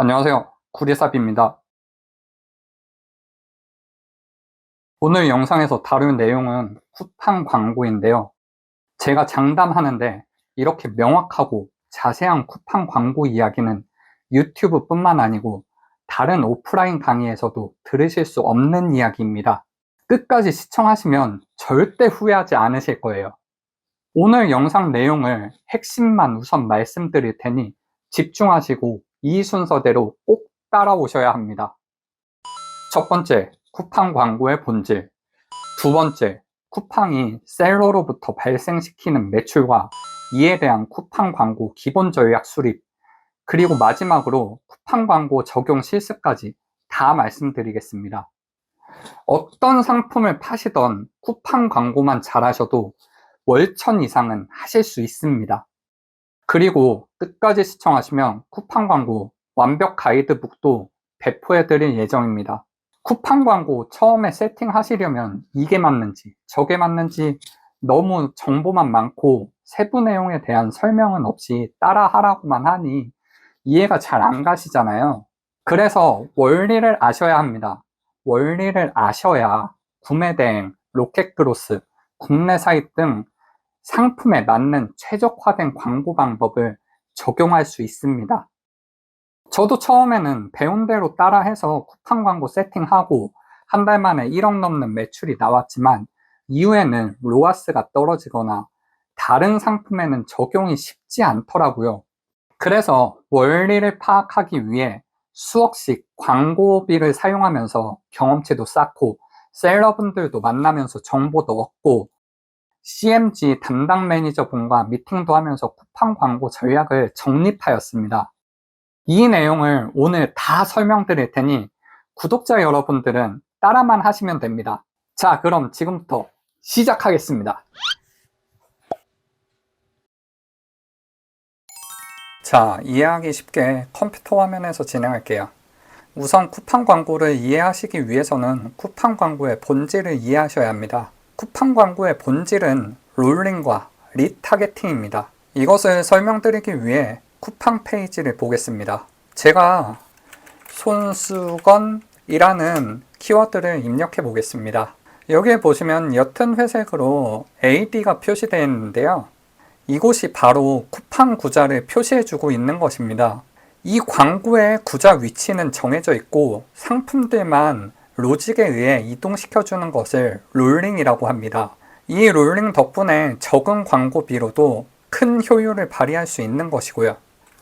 안녕하세요. 구리삽입니다. 오늘 영상에서 다룰 내용은 쿠팡 광고인데요. 제가 장담하는데 이렇게 명확하고 자세한 쿠팡 광고 이야기는 유튜브 뿐만 아니고 다른 오프라인 강의에서도 들으실 수 없는 이야기입니다. 끝까지 시청하시면 절대 후회하지 않으실 거예요. 오늘 영상 내용을 핵심만 우선 말씀드릴 테니 집중하시고 이 순서대로 꼭 따라오셔야 합니다. 첫 번째, 쿠팡 광고의 본질. 두 번째, 쿠팡이 셀러로부터 발생시키는 매출과 이에 대한 쿠팡 광고 기본 전략 수립. 그리고 마지막으로 쿠팡 광고 적용 실습까지 다 말씀드리겠습니다. 어떤 상품을 파시던 쿠팡 광고만 잘하셔도 월천 이상은 하실 수 있습니다. 그리고 끝까지 시청하시면 쿠팡 광고 완벽 가이드북도 배포해 드릴 예정입니다. 쿠팡 광고 처음에 세팅하시려면 이게 맞는지 저게 맞는지 너무 정보만 많고 세부 내용에 대한 설명은 없이 따라 하라고만 하니 이해가 잘 안 가시잖아요. 그래서 원리를 아셔야 합니다. 원리를 아셔야 구매대행, 로켓그로스, 국내 사입 등 상품에 맞는 최적화된 광고 방법을 적용할 수 있습니다. 저도 처음에는 배운 대로 따라해서 쿠팡 광고 세팅하고 한 달 만에 1억 넘는 매출이 나왔지만 이후에는 로아스가 떨어지거나 다른 상품에는 적용이 쉽지 않더라고요. 그래서 원리를 파악하기 위해 수억씩 광고비를 사용하면서 경험치도 쌓고 셀러분들도 만나면서 정보도 얻고 CMG 담당 매니저분과 미팅도 하면서 쿠팡 광고 전략을 정립하였습니다. 이 내용을 오늘 다 설명드릴 테니 구독자 여러분들은 따라만 하시면 됩니다. 자, 그럼 지금부터 시작하겠습니다. 자, 이해하기 쉽게 컴퓨터 화면에서 진행할게요. 우선 쿠팡 광고를 이해하시기 위해서는 쿠팡 광고의 본질을 이해하셔야 합니다. 쿠팡 광고의 본질은 롤링과 리타겟팅입니다. 이것을 설명드리기 위해 쿠팡 페이지를 보겠습니다. 제가 손수건이라는 키워드를 입력해 보겠습니다. 여기에 보시면 옅은 회색으로 AD가 표시되어 있는데요. 이곳이 바로 쿠팡 구자를 표시해 주고 있는 것입니다. 이 광고의 구자 위치는 정해져 있고 상품들만 로직에 의해 이동시켜 주는 것을 롤링이라고 합니다. 이 롤링 덕분에 적은 광고비로도 큰 효율을 발휘할 수 있는 것이고요.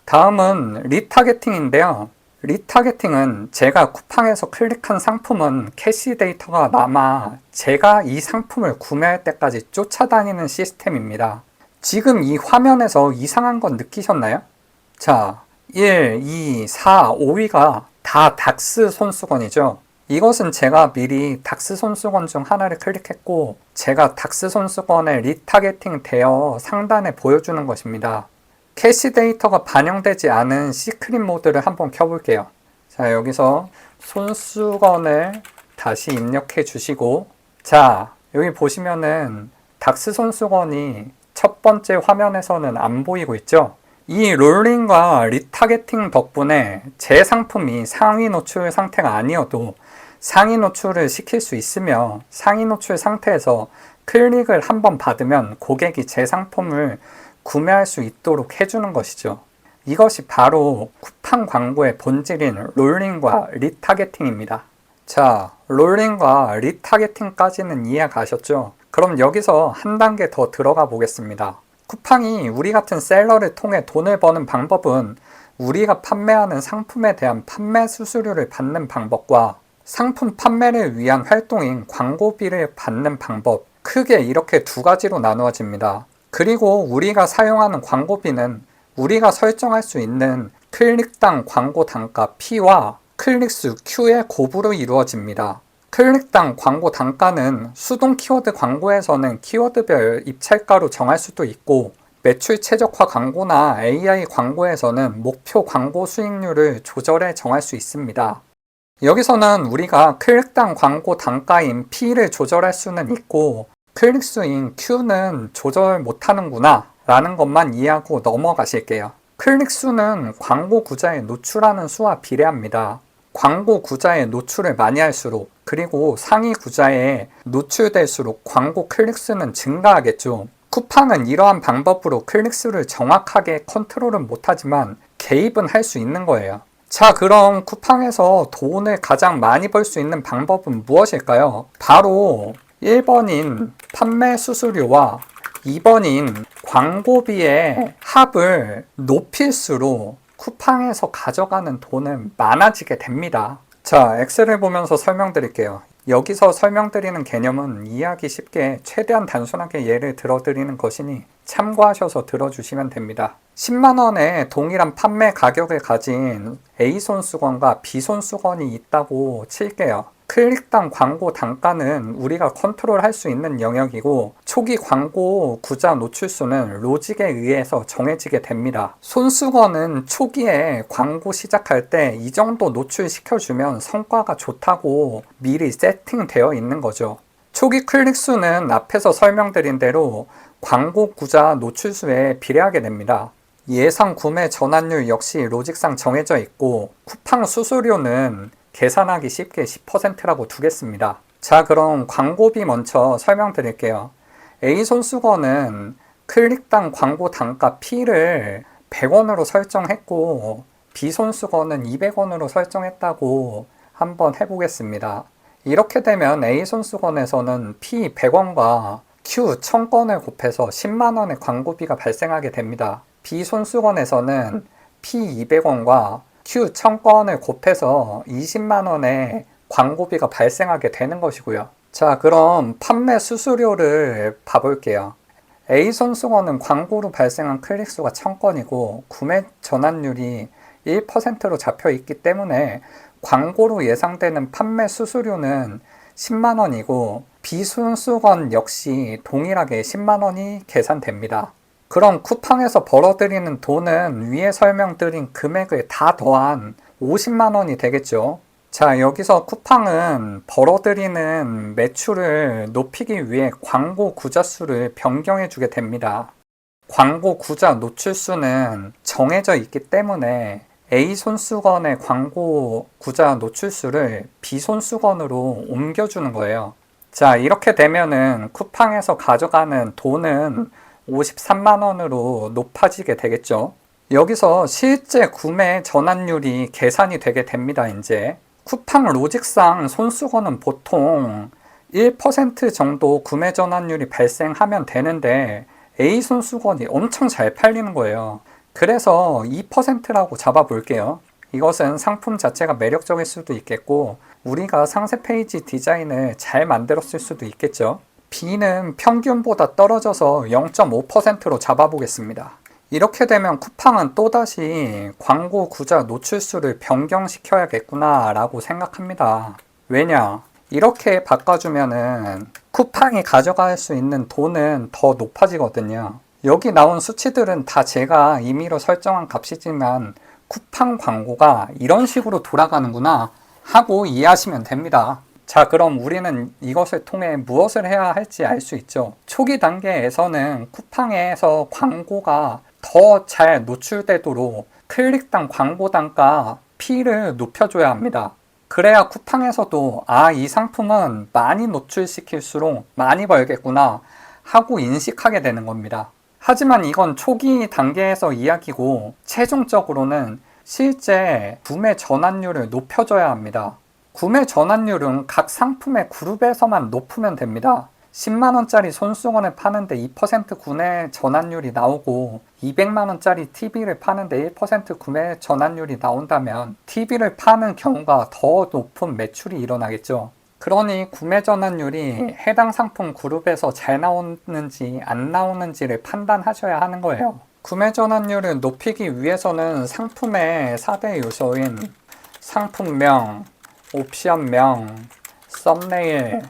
다음은 리타겟팅인데요. 리타겟팅은 제가 쿠팡에서 클릭한 상품은 캐시 데이터가 남아 제가 이 상품을 구매할 때까지 쫓아다니는 시스템입니다. 지금 이 화면에서 이상한 건 느끼셨나요? 자, 1, 2, 4, 5위가 다 닥스 손수건이죠. 이것은 제가 미리 닥스 손수건 중 하나를 클릭했고 제가 닥스 손수건에 리타겟팅 되어 상단에 보여주는 것입니다. 캐시 데이터가 반영되지 않은 시크릿 모드를 한번 켜볼게요. 자, 여기서 손수건을 다시 입력해 주시고 자, 여기 보시면은 닥스 손수건이 첫 번째 화면에서는 안 보이고 있죠. 이 롤링과 리타겟팅 덕분에 제 상품이 상위 노출 상태가 아니어도 상위 노출을 시킬 수 있으며 상위 노출 상태에서 클릭을 한번 받으면 고객이 제 상품을 구매할 수 있도록 해주는 것이죠. 이것이 바로 쿠팡 광고의 본질인 롤링과 리타겟팅입니다. 자, 롤링과 리타겟팅까지는 이해 가셨죠? 그럼 여기서 한 단계 더 들어가 보겠습니다. 쿠팡이 우리 같은 셀러를 통해 돈을 버는 방법은 우리가 판매하는 상품에 대한 판매 수수료를 받는 방법과 상품 판매를 위한 활동인 광고비를 받는 방법, 크게 이렇게 두 가지로 나누어집니다. 그리고 우리가 사용하는 광고비는 우리가 설정할 수 있는 클릭당 광고 단가 P와 클릭수 Q의 곱으로 이루어집니다. 클릭당 광고 단가는 수동 키워드 광고에서는 키워드별 입찰가로 정할 수도 있고 매출 최적화 광고나 AI 광고에서는 목표 광고 수익률을 조절해 정할 수 있습니다. 여기서는 우리가 클릭당 광고 단가인 P를 조절할 수는 있고 클릭수인 Q는 조절 못하는구나 라는 것만 이해하고 넘어가실게요. 클릭 수는 광고 구자에 노출하는 수와 비례합니다. 광고 구자에 노출을 많이 할수록, 그리고 상위 구자에 노출될수록 광고 클릭 수는 증가하겠죠. 쿠팡은 이러한 방법으로 클릭 수를 정확하게 컨트롤은 못하지만 개입은 할 수 있는 거예요. 자, 그럼 쿠팡에서 돈을 가장 많이 벌 수 있는 방법은 무엇일까요? 바로 1번인 판매 수수료와 2번인 광고비의 합을 높일수록 쿠팡에서 가져가는 돈은 많아지게 됩니다. 자, 엑셀을 보면서 설명드릴게요. 여기서 설명드리는 개념은 이해하기 쉽게 최대한 단순하게 예를 들어드리는 것이니 참고하셔서 들어주시면 됩니다. 10만원의 동일한 판매 가격을 가진 A 손수건과 B 손수건이 있다고 칠게요. 클릭당 광고 단가는 우리가 컨트롤할 수 있는 영역이고, 초기 광고 구자 노출수는 로직에 의해서 정해지게 됩니다. 손수건은 초기에 광고 시작할 때 이 정도 노출시켜주면 성과가 좋다고 미리 세팅되어 있는 거죠. 초기 클릭수는 앞에서 설명드린 대로 광고 구자 노출수에 비례하게 됩니다. 예상 구매 전환율 역시 로직상 정해져 있고, 쿠팡 수수료는 계산하기 쉽게 10%라고 두겠습니다. 자, 그럼 광고비 먼저 설명드릴게요. A 손수건은 클릭당 광고 단가 P를 100원으로 설정했고, B 손수건은 200원으로 설정했다고 한번 해보겠습니다. 이렇게 되면 A 손수건에서는 P 100원과 Q 1000건을 곱해서 10만원의 광고비가 발생하게 됩니다. B 손수건에서는 P 200원과 Q 1000건을 곱해서 20만원의 광고비가 발생하게 되는 것이고요. 자, 그럼 판매 수수료를 봐볼게요. A 손수건은 광고로 발생한 클릭수가 1000건이고 구매 전환율이 1%로 잡혀 있기 때문에 광고로 예상되는 판매 수수료는 10만원이고, B 손수건 역시 동일하게 10만원이 계산됩니다. 그럼 쿠팡에서 벌어들이는 돈은 위에 설명드린 금액을 다 더한 50만원이 되겠죠. 자, 여기서 쿠팡은 벌어들이는 매출을 높이기 위해 광고 구자 수를 변경해 주게 됩니다. 광고 구자 노출수는 정해져 있기 때문에 A 손수건의 광고 구자 노출수를 B 손수건으로 옮겨주는 거예요. 자, 이렇게 되면은 쿠팡에서 가져가는 돈은 53만원으로 높아지게 되겠죠. 여기서 실제 구매 전환율이 계산이 되게 됩니다. 이제 쿠팡 로직상 손수건은 보통 1% 정도 구매 전환율이 발생하면 되는데 A 손수건이 엄청 잘 팔리는 거예요. 그래서 2%라고 잡아볼게요. 이것은 상품 자체가 매력적일 수도 있겠고, 우리가 상세 페이지 디자인을 잘 만들었을 수도 있겠죠. B는 평균보다 떨어져서 0.5%로 잡아보겠습니다. 이렇게 되면 쿠팡은 또다시 광고 구자 노출수를 변경시켜야겠구나 라고 생각합니다. 왜냐? 이렇게 바꿔주면은 쿠팡이 가져갈 수 있는 돈은 더 높아지거든요. 여기 나온 수치들은 다 제가 임의로 설정한 값이지만 쿠팡 광고가 이런 식으로 돌아가는구나 하고 이해하시면 됩니다. 자, 그럼 우리는 이것을 통해 무엇을 해야 할지 알 수 있죠. 초기 단계에서는 쿠팡에서 광고가 더 잘 노출되도록 클릭당 광고 단가 P를 높여줘야 합니다. 그래야 쿠팡에서도 이 상품은 많이 노출시킬수록 많이 벌겠구나 하고 인식하게 되는 겁니다. 하지만 이건 초기 단계에서 이야기고, 최종적으로는 실제 구매 전환율을 높여줘야 합니다. 구매 전환율은 각 상품의 그룹에서만 높으면 됩니다. 10만원짜리 손수건을 파는데 2% 구매 전환율이 나오고 200만원짜리 TV를 파는데 1% 구매 전환율이 나온다면 TV를 파는 경우가 더 높은 매출이 일어나겠죠. 그러니 구매 전환율이 해당 상품 그룹에서 잘 나오는지 안 나오는지를 판단하셔야 하는 거예요. 구매 전환율을 높이기 위해서는 상품의 4대 요소인 상품명, 옵션명, 썸네일,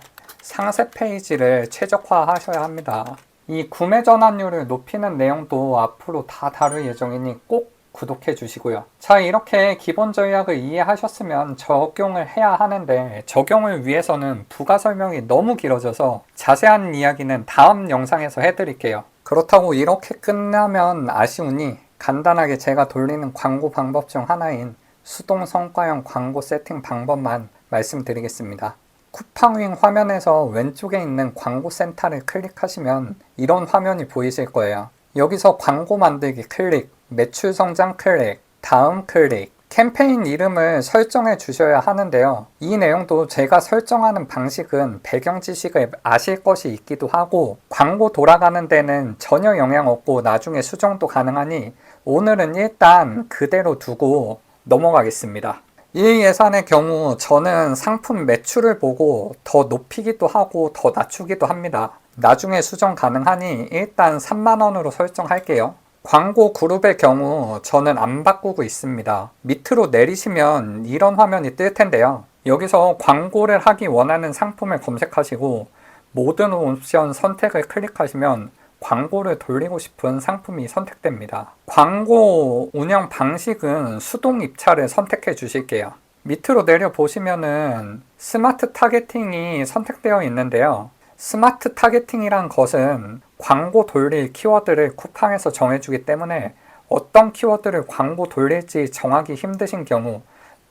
상세 페이지를 최적화하셔야 합니다. 이 구매 전환율을 높이는 내용도 앞으로 다 다룰 예정이니 꼭 구독해 주시고요. 자, 이렇게 기본 전략을 이해하셨으면 적용을 해야 하는데, 적용을 위해서는 부가 설명이 너무 길어져서 자세한 이야기는 다음 영상에서 해드릴게요. 그렇다고 이렇게 끝나면 아쉬우니 간단하게 제가 돌리는 광고 방법 중 하나인 수동 성과형 광고 세팅 방법만 말씀드리겠습니다. 쿠팡윙 화면에서 왼쪽에 있는 광고 센터를 클릭하시면 이런 화면이 보이실 거예요. 여기서 광고 만들기 클릭, 매출 성장 클릭, 다음 클릭, 캠페인 이름을 설정해 주셔야 하는데요. 이 내용도 제가 설정하는 방식은 배경 지식을 아실 것이 있기도 하고 광고 돌아가는 데는 전혀 영향 없고 나중에 수정도 가능하니 오늘은 일단 그대로 두고 넘어가겠습니다. 이 예산의 경우 저는 상품 매출을 보고 더 높이기도 하고 더 낮추기도 합니다. 나중에 수정 가능하니 일단 3만원으로 설정할게요. 광고 그룹의 경우 저는 안 바꾸고 있습니다. 밑으로 내리시면 이런 화면이 뜰 텐데요. 여기서 광고를 하기 원하는 상품을 검색하시고 모든 옵션 선택을 클릭하시면 광고를 돌리고 싶은 상품이 선택됩니다. 광고 운영 방식은 수동 입찰을 선택해 주실게요. 밑으로 내려 보시면은 스마트 타겟팅이 선택되어 있는데요. 스마트 타겟팅이란 것은 광고 돌릴 키워드를 쿠팡에서 정해주기 때문에 어떤 키워드를 광고 돌릴지 정하기 힘드신 경우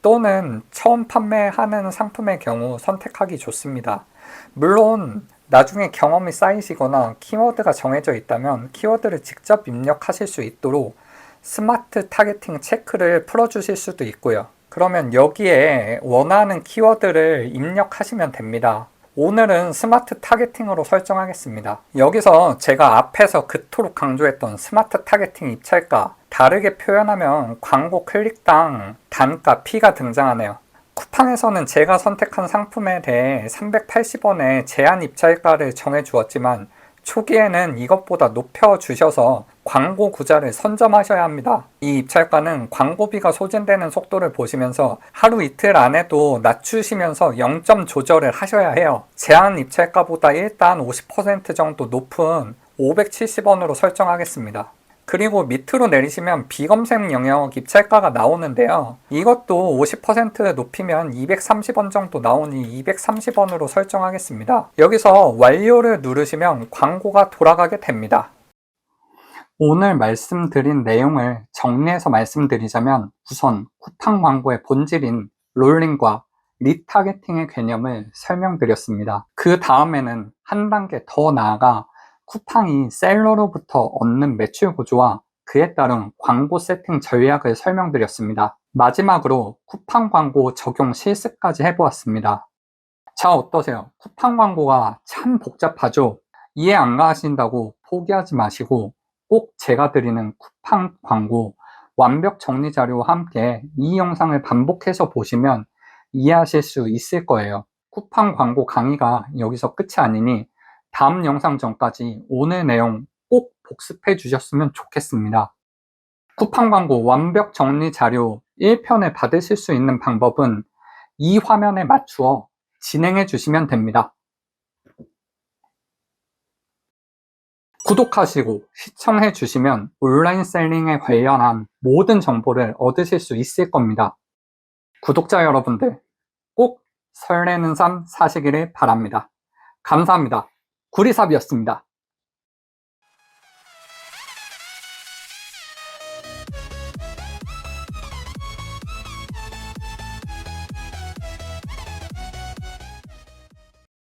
또는 처음 판매하는 상품의 경우 선택하기 좋습니다. 물론 나중에 경험이 쌓이시거나 키워드가 정해져 있다면 키워드를 직접 입력하실 수 있도록 스마트 타겟팅 체크를 풀어주실 수도 있고요. 그러면 여기에 원하는 키워드를 입력하시면 됩니다. 오늘은 스마트 타겟팅으로 설정하겠습니다. 여기서 제가 앞에서 그토록 강조했던 스마트 타겟팅 입찰가, 다르게 표현하면 광고 클릭당 단가 P가 등장하네요. 쿠팡에서는 제가 선택한 상품에 대해 380원의 제한 입찰가를 정해 주었지만 초기에는 이것보다 높여 주셔서 광고 구자를 선점하셔야 합니다. 이 입찰가는 광고비가 소진되는 속도를 보시면서 하루 이틀 안에도 낮추시면서 0점 조절을 하셔야 해요. 제한 입찰가보다 일단 50% 정도 높은 570원으로 설정하겠습니다. 그리고 밑으로 내리시면 비검색 영역 입찰가가 나오는데요. 이것도 50% 높이면 230원 정도 나오니 230원으로 설정하겠습니다. 여기서 완료를 누르시면 광고가 돌아가게 됩니다. 오늘 말씀드린 내용을 정리해서 말씀드리자면 우선 쿠팡 광고의 본질인 롤링과 리타겟팅의 개념을 설명드렸습니다. 그 다음에는 한 단계 더 나아가 쿠팡이 셀러로부터 얻는 매출 구조와 그에 따른 광고 세팅 전략을 설명드렸습니다. 마지막으로 쿠팡 광고 적용 실습까지 해보았습니다. 자, 어떠세요? 쿠팡 광고가 참 복잡하죠? 이해 안 가신다고 포기하지 마시고 꼭 제가 드리는 쿠팡 광고 완벽 정리 자료와 함께 이 영상을 반복해서 보시면 이해하실 수 있을 거예요. 쿠팡 광고 강의가 여기서 끝이 아니니 다음 영상 전까지 오늘 내용 꼭 복습해 주셨으면 좋겠습니다. 쿠팡 광고 완벽 정리 자료 1편을 받으실 수 있는 방법은 이 화면에 맞추어 진행해 주시면 됩니다. 구독하시고 시청해 주시면 온라인 셀링에 관련한 모든 정보를 얻으실 수 있을 겁니다. 구독자 여러분들 꼭 설레는 삶 사시기를 바랍니다. 감사합니다. 구리삽이었습니다.